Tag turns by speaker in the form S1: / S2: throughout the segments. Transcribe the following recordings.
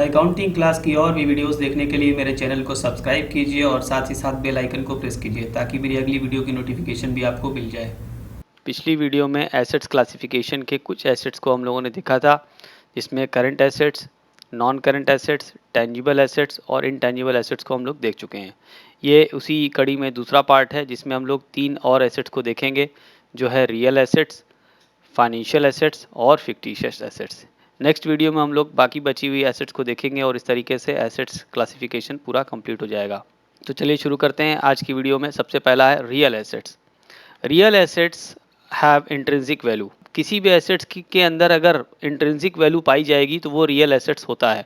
S1: Accounting class की और भी वीडियोस देखने के लिए मेरे चैनल को सब्सक्राइब कीजिए और साथ ही साथ बेल आइकन को प्रेस कीजिए ताकि मेरी अगली वीडियो की नोटिफिकेशन भी आपको मिल जाए।
S2: पिछली वीडियो में एसेट्स क्लासिफिकेशन के कुछ एसेट्स को हम लोगों ने देखा था, जिसमें current assets, non current assets, tangible assets और इनटेंजिबल एसेट्स को हम लोग देख चुके हैं। ये उसी कड़ी में दूसरा पार्ट है जिसमें हम लोग 3 और एसेट्स को देखेंगे, जो है रियल एसेट्स, फाइनेंशियल एसेट्स और फिक्टिशियस एसेट्स। नेक्स्ट वीडियो में हम लोग बाकी बची हुई एसेट्स को देखेंगे और इस तरीके से एसेट्स क्लासिफिकेशन पूरा कंप्लीट हो जाएगा। तो चलिए शुरू करते हैं आज की वीडियो में। सबसे पहला है real assets. Real assets have intrinsic value. किसी भी एसेट्स के अंदर अगर इंट्रिंसिक वैल्यू पाई जाएगी तो वो रियल एसेट्स होता है।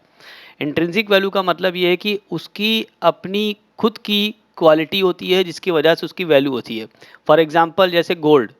S2: इंट्रिंसिक वैल्यू का मतलब ये है कि उसकी अपनी खुद की क्वालिटी होती है जिसकी वजह से उसकी वैल्यू होती है। फॉर एग्जांपल जैसे गोल्ड,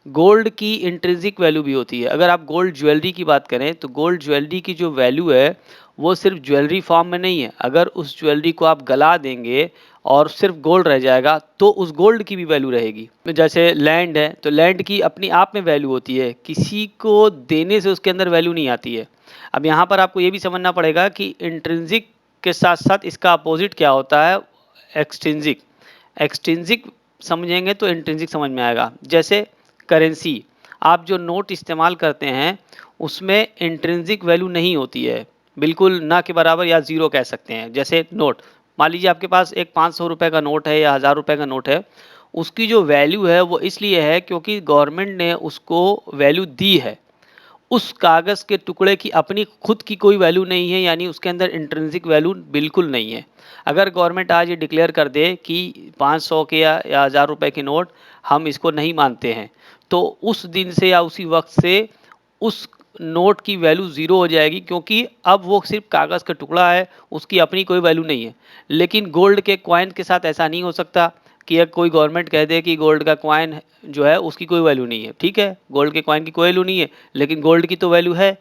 S2: गोल्ड की इंट्रिंसिक वैल्यू भी होती है। अगर आप गोल्ड ज्वेलरी की बात करें तो गोल्ड ज्वेलरी की जो वैल्यू है वो सिर्फ ज्वेलरी फॉर्म में नहीं है। अगर उस ज्वेलरी को आप गला देंगे और सिर्फ गोल्ड रह जाएगा तो उस गोल्ड की भी वैल्यू रहेगी। जैसे लैंड है तो लैंड की अपनी आप में वैल्यू होती है, किसी को देने से उसके अंदर वैल्यू नहीं आती है। अब यहाँ पर आपको ये भी समझना पड़ेगा कि इंट्रिंसिक के साथ साथ इसका अपोजिट क्या होता है, एक्सट्रिंसिक। एक्सट्रिंसिक समझेंगे तो इंट्रिंसिक समझ में आएगा। जैसे करेंसी, आप जो नोट इस्तेमाल करते हैं उसमें इंट्रिंसिक वैल्यू नहीं होती है, बिल्कुल ना के बराबर या ज़ीरो कह सकते हैं। जैसे नोट, मान लीजिए आपके पास एक 500 रुपये का नोट है या 1000 रुपये का नोट है, उसकी जो वैल्यू है वो इसलिए है क्योंकि गवर्नमेंट ने उसको वैल्यू दी है। उस कागज़ के टुकड़े की अपनी खुद की कोई वैल्यू नहीं है, यानी उसके अंदर इंट्रिंसिक वैल्यू बिल्कुल नहीं है। अगर गवर्नमेंट आज ये डिक्लेयर कर दे कि 500 के या 1000 रुपये के नोट हम इसको नहीं मानते हैं, तो उस दिन से या उसी वक्त से उस नोट की वैल्यू ज़ीरो हो जाएगी, क्योंकि अब वो सिर्फ कागज़ का टुकड़ा है, उसकी अपनी कोई वैल्यू नहीं है। लेकिन गोल्ड के कॉइन के साथ ऐसा नहीं हो सकता कि अगर कोई गवर्नमेंट कह दे कि गोल्ड का कॉइन जो है उसकी कोई वैल्यू नहीं है। ठीक है, गोल्ड के कॉइन की कोई वैल्यू नहीं है, लेकिन गोल्ड की तो वैल्यू है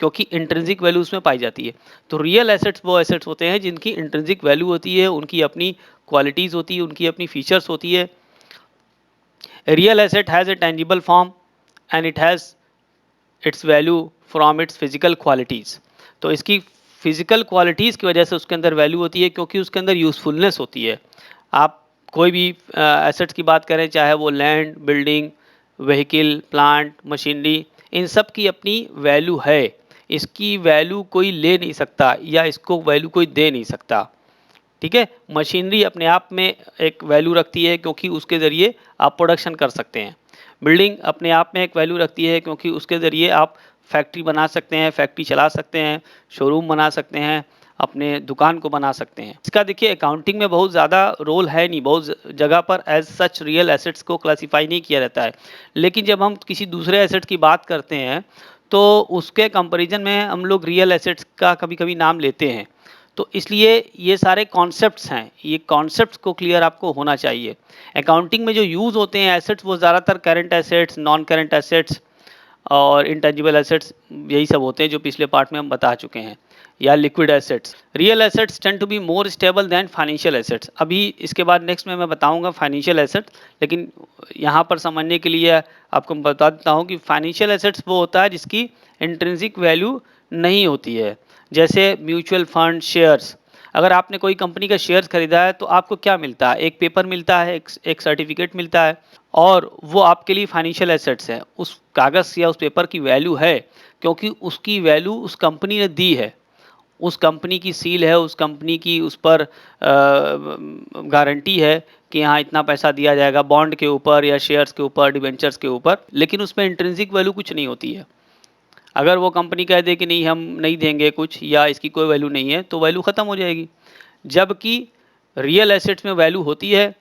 S2: क्योंकि इंट्रिंसिक वैल्यू उसमें पाई जाती है। तो रियल एसेट्स वो एसेट्स होते हैं जिनकी इंट्रिंसिक वैल्यू होती है, उनकी अपनी क्वालिटीज़ होती है, उनकी अपनी फीचर्स होती है। Real asset has a tangible form and it has its value from its physical qualities. तो इसकी फिजिकल क्वालिटीज़ की वजह से उसके अंदर वैल्यू होती है, क्योंकि उसके अंदर यूज़फुलनेस होती है। आप कोई भी एसेट्स की बात करें, चाहे वो land, building, vehicle, plant, machinery, इन सब की अपनी वैल्यू है। इसकी वैल्यू कोई ले नहीं सकता या इसको वैल्यू कोई दे नहीं सकता। ठीक है, मशीनरी अपने आप में एक वैल्यू रखती है क्योंकि उसके ज़रिए आप प्रोडक्शन कर सकते हैं। बिल्डिंग अपने आप में एक वैल्यू रखती है क्योंकि उसके ज़रिए आप फैक्ट्री बना सकते हैं, फैक्ट्री चला सकते हैं, शोरूम बना सकते हैं, अपने दुकान को बना सकते हैं। इसका देखिए अकाउंटिंग में बहुत ज़्यादा रोल है नहीं, बहुत जगह पर एज सच रियल एसेट्स को क्लासीफाई नहीं किया जाता है। लेकिन जब हम किसी दूसरे एसेट्स की बात करते हैं तो उसके कंपैरिजन में हम लोग रियल एसेट्स का कभी कभी नाम लेते हैं। तो इसलिए ये सारे कॉन्सेप्ट्स हैं, ये कॉन्सेप्ट्स को क्लियर आपको होना चाहिए। अकाउंटिंग में जो यूज़ होते हैं एसेट्स वो ज़्यादातर current assets, non current assets और इंटेंजिबल एसेट्स, यही सब होते हैं जो पिछले पार्ट में हम बता चुके हैं, या liquid assets. Real assets tend to be more stable than financial assets. अभी इसके बाद नेक्स्ट में मैं बताऊंगा फाइनेंशियल एसेट्स, लेकिन यहाँ पर समझने के लिए आपको बता देता हूँ कि फाइनेंशियल एसेट्स वो होता है जिसकी इंट्रिंसिक वैल्यू नहीं होती है। जैसे म्यूचुअल फंड, शेयर्स। अगर आपने कोई कंपनी का शेयर्स खरीदा है तो आपको क्या मिलता है, एक पेपर मिलता है, एक सर्टिफिकेट मिलता है, और वो आपके लिए फाइनेंशियल एसेट्स है। उस कागज़ या उस पेपर की वैल्यू है क्योंकि उसकी वैल्यू उस कंपनी ने दी है, उस कंपनी की सील है, उस कंपनी की उस पर गारंटी है कि हाँ इतना पैसा दिया जाएगा, बॉन्ड के ऊपर या शेयर्स के ऊपर, डिबेंचर्स के ऊपर। लेकिन उसमें इंट्रिंसिक वैल्यू कुछ नहीं होती है। अगर वो कंपनी कह दे कि नहीं हम नहीं देंगे कुछ या इसकी कोई वैल्यू नहीं है, तो वैल्यू ख़त्म हो जाएगी। जबकि रियल एसेट्स में वैल्यू होती है।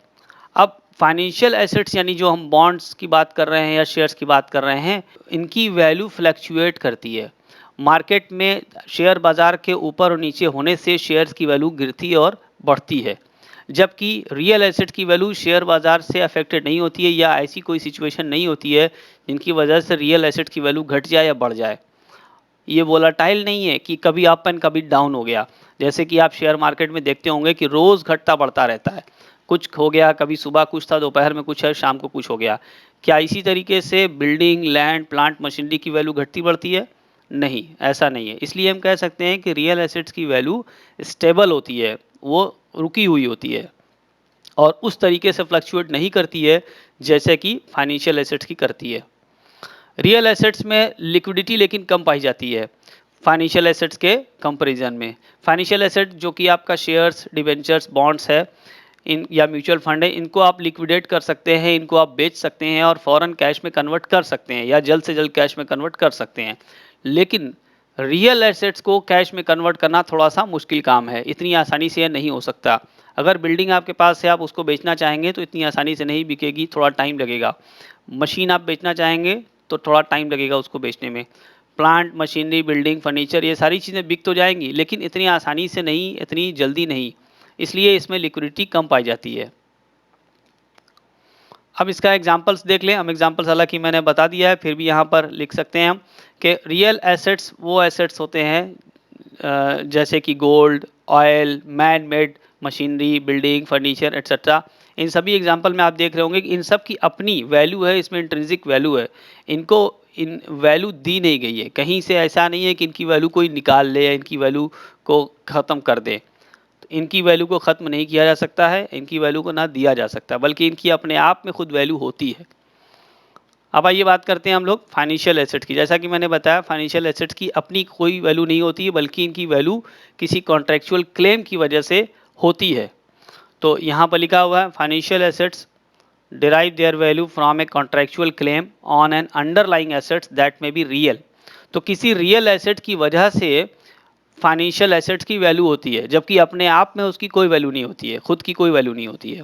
S2: अब फाइनेंशियल एसेट्स यानी जो हम बॉन्ड्स की बात कर रहे हैं या शेयर्स की बात कर रहे हैं, इनकी वैल्यू फ्लैक्चुएट करती है। मार्केट में शेयर बाज़ार के ऊपर और नीचे होने से शेयर्स की वैल्यू गिरती और बढ़ती है, जबकि रियल एसेट की वैल्यू शेयर बाज़ार से अफेक्टेड नहीं होती है, या ऐसी कोई सिचुएशन नहीं होती है जिनकी वजह से रियल एसेट की वैल्यू घट जाए या बढ़ जाए। ये वोलाटाइल नहीं है कि कभी अप एंड कभी डाउन हो गया। जैसे कि आप शेयर मार्केट में देखते होंगे कि रोज़ घटता बढ़ता रहता है, कुछ हो गया, कभी सुबह कुछ था, दोपहर में कुछ है, शाम को कुछ हो गया। क्या इसी तरीके से बिल्डिंग, लैंड, प्लांट, मशीनरी की वैल्यू घटती बढ़ती है? नहीं, ऐसा नहीं है। इसलिए हम कह सकते हैं कि रियल एसेट्स की वैल्यू स्टेबल होती है, वो रुकी हुई होती है और उस तरीके से फ्लक्चुएट नहीं करती है जैसे कि फाइनेंशियल एसेट्स की करती है। रियल एसेट्स में लिक्विडिटी लेकिन कम पाई जाती है फाइनेंशियल एसेट्स के कंपैरिजन में। फाइनेंशियल एसेट जो कि आपका शेयर्स, डिबेंचर्स, बॉन्ड्स है, इन या म्यूचुअल फंड है, इनको आप लिक्विडेट कर सकते हैं, इनको आप बेच सकते हैं और फ़ौरन कैश में कन्वर्ट कर सकते हैं या जल्द से जल्द कैश में कन्वर्ट कर सकते हैं। लेकिन रियल एसेट्स को कैश में कन्वर्ट करना थोड़ा सा मुश्किल काम है, इतनी आसानी से यह नहीं हो सकता। अगर बिल्डिंग आपके पास है, आप उसको बेचना चाहेंगे तो इतनी आसानी से नहीं बिकेगी, थोड़ा टाइम लगेगा। मशीन आप बेचना चाहेंगे तो थोड़ा टाइम लगेगा उसको बेचने में। प्लांट, मशीनरी, बिल्डिंग, फर्नीचर, ये सारी चीज़ें बिक तो जाएंगी लेकिन इतनी आसानी से नहीं, इतनी जल्दी नहीं, इसलिए इसमें लिक्विडिटी कम पाई जाती है। अब इसका एग्जांपल्स देख लें। हम एग्जांपल्स हालांकि मैंने बता दिया है, फिर भी यहाँ पर लिख सकते हैं हम कि रियल एसेट्स वो एसेट्स होते हैं जैसे कि gold, oil, man made machinery, building, furniture etcetera. इन सभी एग्जांपल में आप देख रहे होंगे कि इन सब की अपनी वैल्यू है, इसमें इंट्रिंसिक वैल्यू है, इनको इन वैल्यू दी नहीं गई है। कहीं से ऐसा नहीं है कि इनकी वैल्यू कोई निकाल ले या इनकी वैल्यू को ख़त्म कर दे। तो इनकी वैल्यू को ख़त्म नहीं किया जा सकता है, इनकी वैल्यू को ना दिया जा सकता, बल्कि इनकी अपने आप में खुद वैल्यू होती है। अब आइए बात करते हैं हम लोग फाइनेंशियल एसेट्स की। जैसा कि मैंने बताया, फाइनेंशियल एसेट्स की अपनी कोई वैल्यू नहीं होती है, बल्कि इनकी वैल्यू किसी कॉन्ट्रेक्चुअल क्लेम की वजह से होती है। तो यहाँ पर लिखा हुआ है financial assets derive their value from a contractual claim on an underlying assets that may be real। तो किसी रियल एसेट की वजह से फाइनेंशियल एसेट्स की वैल्यू होती है, जबकि अपने आप में उसकी कोई वैल्यू नहीं होती है, खुद की कोई वैल्यू नहीं होती है।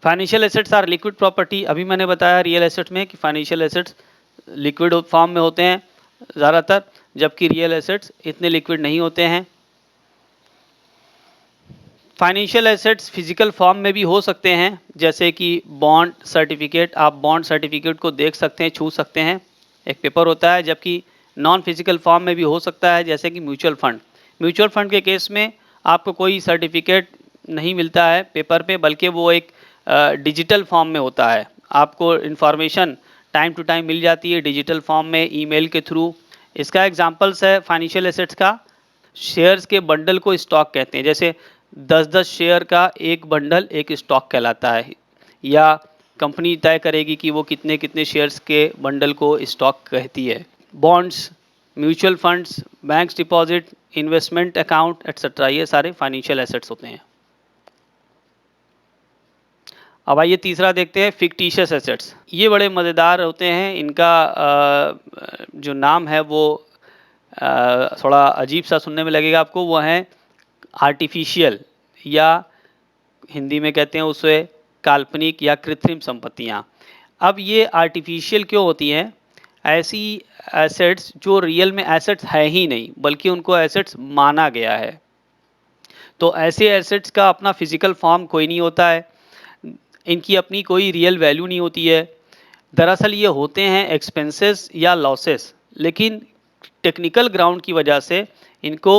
S2: Financial assets are liquid property. अभी मैंने बताया रियल एसेट में कि फाइनेंशियल एसेट्स लिक्विड फॉर्म में होते हैं ज़्यादातर, जबकि रियल एसेट्स इतने लिक्विड नहीं होते हैं। फाइनेंशियल एसेट्स फिजिकल फॉर्म में भी हो सकते हैं, जैसे कि बॉन्ड सर्टिफिकेट। आप बॉन्ड सर्टिफिकेट को देख सकते हैं, छू सकते हैं, एक पेपर होता है। जबकि नॉन फिजिकल फॉर्म में भी हो सकता है, जैसे कि म्यूचुअल फंड। म्यूचुअल फंड के केस में आपको कोई सर्टिफिकेट नहीं मिलता है पेपर पे, बल्कि वो एक डिजिटल फॉर्म में होता है। आपको इन्फॉर्मेशन टाइम टू टाइम मिल जाती है डिजिटल फॉर्म में, ईमेल के थ्रू। इसका एग्जांपल्स है फाइनेंशियल एसेट्स का, शेयर्स के बंडल को स्टॉक कहते हैं। जैसे 10-10 शेयर का एक बंडल एक स्टॉक कहलाता है, या कंपनी तय करेगी कि वो कितने कितने शेयर्स के बंडल को स्टॉक कहती है। Bonds, mutual funds, banks deposit, investment account etcetera, ये सारे फाइनेंशियल एसेट्स होते हैं। अब आइए तीसरा देखते हैं, फिक्टिशियस एसेट्स। ये बड़े मज़ेदार होते हैं। इनका जो नाम है वो थोड़ा अजीब सा सुनने में लगेगा आपको। वो हैं आर्टिफिशियल, या हिंदी में कहते हैं उसे काल्पनिक या कृत्रिम संपत्तियाँ। अब ये आर्टिफिशियल क्यों होती हैं? ऐसी एसेट्स जो रियल में एसेट्स है ही नहीं, बल्कि उनको एसेट्स माना गया है। तो ऐसे एसेट्स का अपना फिजिकल फॉर्म कोई नहीं होता है, इनकी अपनी कोई रियल वैल्यू नहीं होती है। दरअसल ये होते हैं एक्सपेंसेस या लॉसेस, लेकिन टेक्निकल ग्राउंड की वजह से इनको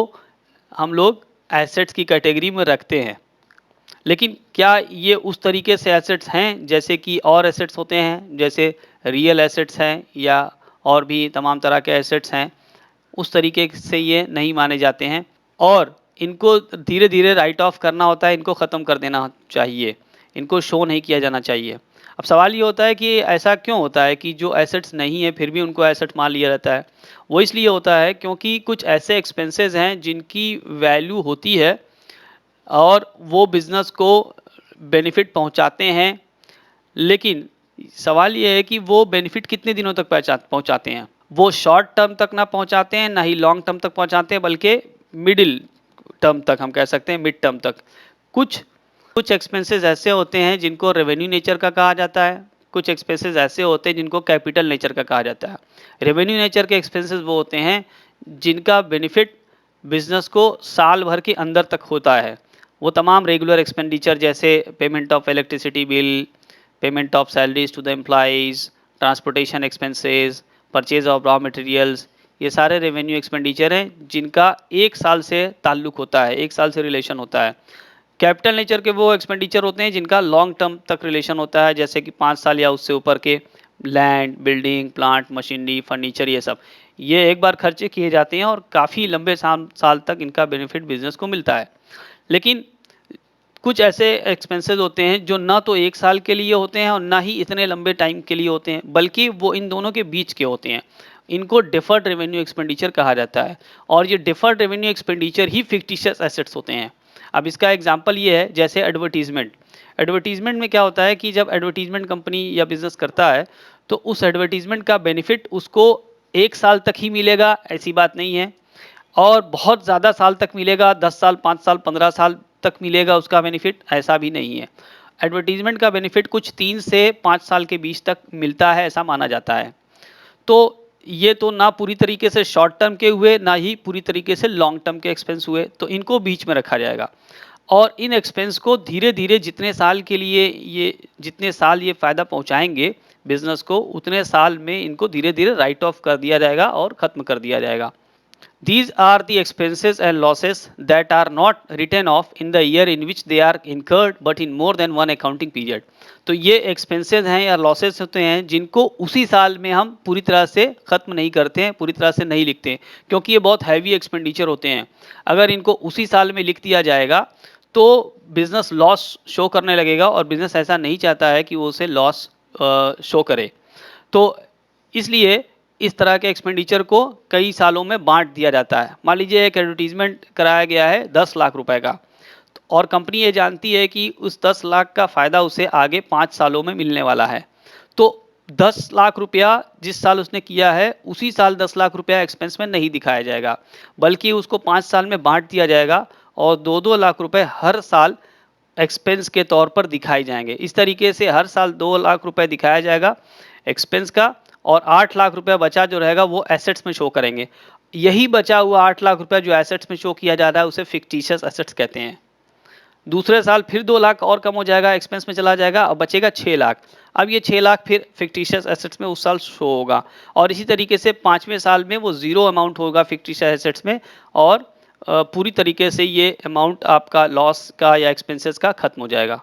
S2: हम लोग एसेट्स की कैटेगरी में रखते हैं। लेकिन क्या ये उस तरीके से एसेट्स हैं जैसे कि और एसेट्स होते हैं, जैसे रियल एसेट्स हैं या और भी तमाम तरह के एसेट्स हैं? उस तरीके से ये नहीं माने जाते हैं और इनको धीरे धीरे राइट ऑफ करना होता है, इनको ख़त्म कर देना चाहिए, इनको शो नहीं किया जाना चाहिए। अब सवाल ये होता है कि ऐसा क्यों होता है कि जो एसेट्स नहीं है फिर भी उनको एसेट मान लिया जाता है? वो इसलिए होता है क्योंकि कुछ ऐसे एक्सपेंसेस हैं जिनकी वैल्यू होती है और वो बिज़नेस को बेनिफिट पहुंचाते हैं, लेकिन सवाल ये है कि वो बेनिफिट कितने दिनों तक पहुंचाते हैं। वो शॉर्ट टर्म तक ना पहुंचाते हैं, ना ही लॉन्ग टर्म तक पहुंचाते हैं, बल्कि मिडिल टर्म तक, हम कह सकते हैं मिड टर्म तक। कुछ कुछ एक्सपेंसेस ऐसे होते हैं जिनको रेवेन्यू नेचर का कहा जाता है, कुछ एक्सपेंसेस ऐसे होते हैं जिनको कैपिटल नेचर का कहा जाता है। रेवेन्यू नेचर के एक्सपेंसेस वो होते हैं जिनका बेनिफिट बिजनेस को साल भर के अंदर तक होता है। वो तमाम रेगुलर एक्सपेंडिचर जैसे payment of electricity bill, payment of salaries to the employees, transportation expenses, purchase of raw materials, ये सारे रेवेन्यू एक्सपेंडिचर हैं जिनका एक साल से ताल्लुक़ होता है, एक साल से रिलेशन होता है। कैपिटल नेचर के वो एक्सपेंडिचर होते हैं जिनका लॉन्ग टर्म तक रिलेशन होता है, जैसे कि 5 साल या उससे ऊपर के land, building, plant, machinery, furniture, ये सब। ये एक बार खर्चे किए जाते हैं और काफ़ी लंबे साल तक इनका बेनिफिट बिज़नेस को मिलता है। लेकिन कुछ ऐसे एक्सपेंसेस होते हैं जो ना तो 1 साल के लिए होते हैं और ना ही इतने लंबे टाइम के लिए होते हैं, बल्कि वो इन दोनों के बीच के होते हैं। इनको डिफर्ड रेवेन्यू एक्सपेंडिचर कहा जाता है और ये डिफर्ड रेवेन्यू एक्सपेंडिचर ही फिक्टिशियस एसेट्स होते हैं। अब इसका एग्जांपल ये है जैसे एडवर्टाइज़मेंट। एडवर्टाइज़मेंट में क्या होता है कि जब एडवर्टाइज़मेंट कंपनी या बिज़नेस करता है, तो उस एडवर्टाइज़मेंट का बेनिफिट उसको 1 साल तक ही मिलेगा, ऐसी बात नहीं है। और बहुत ज़्यादा साल तक मिलेगा, 10 साल, 5 साल, 15 साल तक मिलेगा उसका बेनिफिट, ऐसा भी नहीं है। एडवर्टाइज़मेंट का बेनिफिट कुछ 3 से 5 साल के बीच तक मिलता है, ऐसा माना जाता है। तो ये तो ना पूरी तरीके से शॉर्ट टर्म के हुए, ना ही पूरी तरीके से लॉन्ग टर्म के एक्सपेंस हुए, तो इनको बीच में रखा जाएगा। और इन एक्सपेंस को धीरे-धीरे जितने साल ये फ़ायदा पहुँचाएँगे बिज़नेस को, उतने साल में इनको धीरे-धीरे राइट ऑफ कर दिया जाएगा और ख़त्म कर दिया जाएगा। These are the expenses and losses that are not written off in the year in which they are incurred but in more than one accounting period. तो ये expenses हैं या losses होते हैं जिनको उसी साल में हम पूरी तरह से ख़त्म नहीं करते हैं, पूरी तरह से नहीं लिखते हैं, क्योंकि ये बहुत हैवी एक्सपेंडिचर होते हैं। अगर इनको उसी साल में लिख दिया जाएगा तो बिज़नेस लॉस शो करने लगेगा और बिज़नेस ऐसा नहीं चाहता है कि वो उसे लॉस शो करे। तो इसलिए इस तरह के एक्सपेंडिचर को कई सालों में बाँट दिया जाता है। मान लीजिए एक एडवर्टाइज़मेंट कराया गया है 10 लाख रुपए का, और कंपनी ये जानती है कि उस 10 लाख का फ़ायदा उसे आगे 5 सालों में मिलने वाला है। तो 10 लाख रुपया जिस साल उसने किया है, उसी साल 10 लाख रुपया एक्सपेंस में नहीं दिखाया जाएगा, बल्कि उसको 5 साल में बाँट दिया जाएगा और 2-2 लाख रुपए हर साल एक्सपेंस के तौर पर दिखाए जाएँगे। इस तरीके से हर साल 2 लाख रुपए दिखाया जाएगा एक्सपेंस का, और 8 लाख रुपया बचा जो रहेगा वो एसेट्स में शो करेंगे। यही बचा हुआ 8 लाख रुपया जो एसेट्स में शो किया जा रहा है उसे फिक्टिशियस एसेट्स कहते हैं। दूसरे साल फिर 2 लाख और कम हो जाएगा, एक्सपेंस में चला जाएगा और बचेगा 6 लाख। अब ये 6 लाख फिर फिक्टिशियस एसेट्स में उस साल शो होगा, और इसी तरीके से 5वें साल में वो ज़ीरो अमाउंट होगा फिक्टिशियस एसेट्स में, और पूरी तरीके से ये अमाउंट आपका लॉस का या एक्सपेंसेस का खत्म हो जाएगा।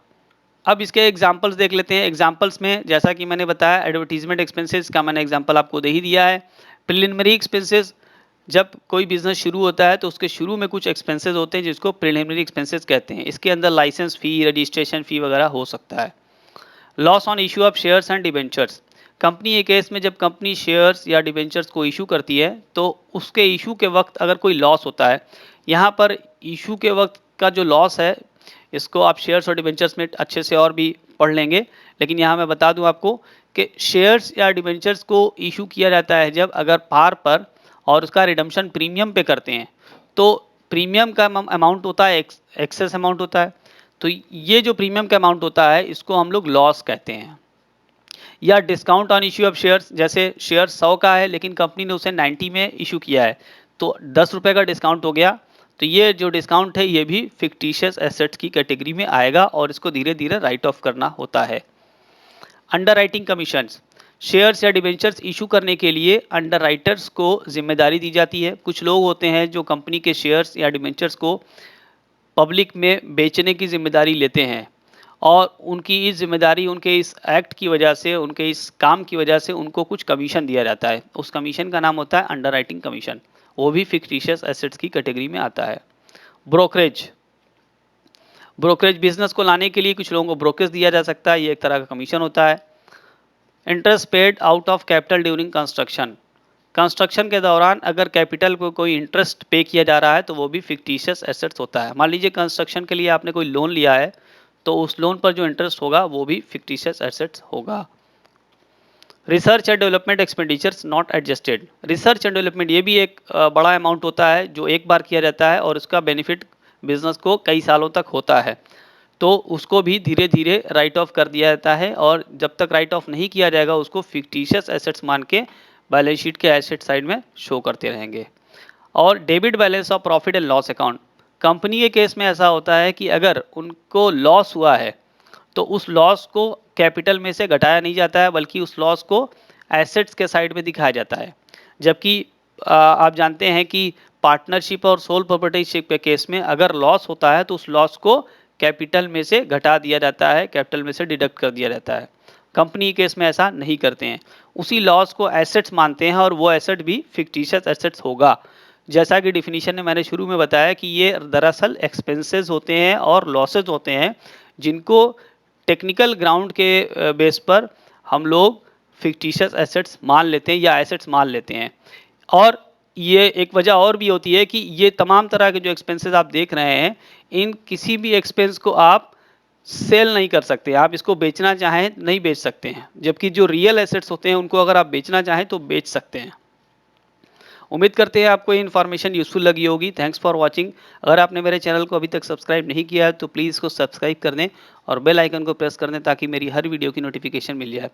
S2: अब इसके एग्जांपल्स देख लेते हैं। एग्जांपल्स में जैसा कि मैंने बताया, एडवर्टाइजमेंट एक्सपेंसेस का मैंने एग्जांपल आपको दे ही दिया है। प्रिलिमिनरी एक्सपेंसेस, जब कोई बिजनेस शुरू होता है तो उसके शुरू में कुछ एक्सपेंसेस होते हैं जिसको प्रिलिमिनरी एक्सपेंसेस कहते हैं। इसके अंदर लाइसेंस फ़ी, रजिस्ट्रेशन फ़ी वगैरह हो सकता है। Loss on issue of shares and debentures, company के केस में जब कंपनी शेयर्स या डिबेंचर्स को इशू करती है तो उसके इशू के वक्त अगर कोई लॉस होता है, यहाँ पर इशू के वक्त का जो लॉस है इसको आप शेयर्स और डिबेंचर्स में अच्छे से और भी पढ़ लेंगे, लेकिन यहाँ मैं बता दूँ आपको कि शेयर्स या डिबेंचर्स को इशू किया जाता है जब अगर पार पर और उसका रिडम्पशन प्रीमियम पे करते हैं, तो प्रीमियम का अमाउंट होता है एक्सेस अमाउंट होता है, तो ये जो प्रीमियम का अमाउंट होता है इसको हम लोग लॉस कहते हैं। या discount on issue of shares, जैसे शेयर 100 का है लेकिन कंपनी ने उसे 90 में इशू किया है, तो 10 रुपये का डिस्काउंट हो गया, तो ये जो डिस्काउंट है ये भी फिक्टिशियस एसेट्स की कैटेगरी में आएगा और इसको धीरे धीरे राइट ऑफ करना होता है। अंडरराइटिंग कमीशंस, शेयर्स या डिबेंचर्स इशू करने के लिए अंडरराइटर्स को जिम्मेदारी दी जाती है। कुछ लोग होते हैं जो कंपनी के शेयर्स या डिबेंचर्स को पब्लिक में बेचने की जिम्मेदारी लेते हैं, और उनकी इस जिम्मेदारी, उनके इस एक्ट की वजह से, उनके इस काम की वजह से उनको कुछ कमीशन दिया जाता है। उस कमीशन का नाम होता है अंडरराइटिंग कमीशन, वो भी फिक्टिशियस एसेट्स की कैटेगरी में आता है। ब्रोकरेज, ब्रोकरेज बिजनेस को लाने के लिए कुछ लोगों को ब्रोकरेज दिया जा सकता है, ये एक तरह का कमीशन होता है। Interest paid out of capital during construction, construction के दौरान अगर कैपिटल को कोई इंटरेस्ट पे किया जा रहा है तो वो भी फिक्टिशियस एसेट्स होता है। मान लीजिए कंस्ट्रक्शन के लिए आपने कोई लोन लिया है, तो उस लोन पर जो इंटरेस्ट होगा वो भी फिक्टिशियस एसेट्स होगा। Research and development expenditures not adjusted, research and development ये भी एक बड़ा अमाउंट होता है जो एक बार किया जाता है और उसका बेनिफिट बिजनेस को कई सालों तक होता है, तो उसको भी धीरे धीरे राइट ऑफ कर दिया जाता है, और जब तक राइट ऑफ नहीं किया जाएगा उसको फिक्टिशियस एसेट्स मान के बैलेंस शीट के एसेट साइड में शो करते रहेंगे। और debit balance of profit and loss account, company के केस में ऐसा होता है कि अगर उनको लॉस हुआ है तो उस लॉस को कैपिटल में से घटाया नहीं जाता है, बल्कि उस लॉस को एसेट्स के साइड में दिखाया जाता है। जबकि आप जानते हैं कि पार्टनरशिप और सोल प्रोप्राइटरशिप के केस में अगर लॉस होता है तो उस लॉस को कैपिटल में से घटा दिया जाता है, कैपिटल में से डिडक्ट कर दिया जाता है। कंपनी केस में ऐसा नहीं करते हैं, उसी लॉस को एसेट्स मानते हैं और वो एसेट भी फिक्टिशियस एसेट्स होगा। जैसा कि डिफिनीशन में मैंने शुरू में बताया कि ये दरअसल एक्सपेंसेस होते हैं और लॉसेस होते हैं, जिनको टेक्निकल ग्राउंड के बेस पर हम लोग फिक्टिशियस एसेट्स मान लेते हैं या एसेट्स मान लेते हैं। और ये एक वजह और भी होती है कि ये तमाम तरह के जो एक्सपेंसेस आप देख रहे हैं, इन किसी भी एक्सपेंस को आप सेल नहीं कर सकते, आप इसको बेचना चाहें नहीं बेच सकते हैं, जबकि जो रियल एसेट्स होते हैं उनको अगर आप बेचना चाहें तो बेच सकते हैं। उम्मीद करते हैं आपको ये इन्फॉर्मेशन यूजफुल लगी होगी। Thanks for watching. अगर आपने मेरे चैनल को अभी तक सब्सक्राइब नहीं किया है तो प्लीज़ इसको सब्सक्राइब कर दें और बेल आइकन को प्रेस कर दें ताकि मेरी हर वीडियो की नोटिफिकेशन मिल जाए।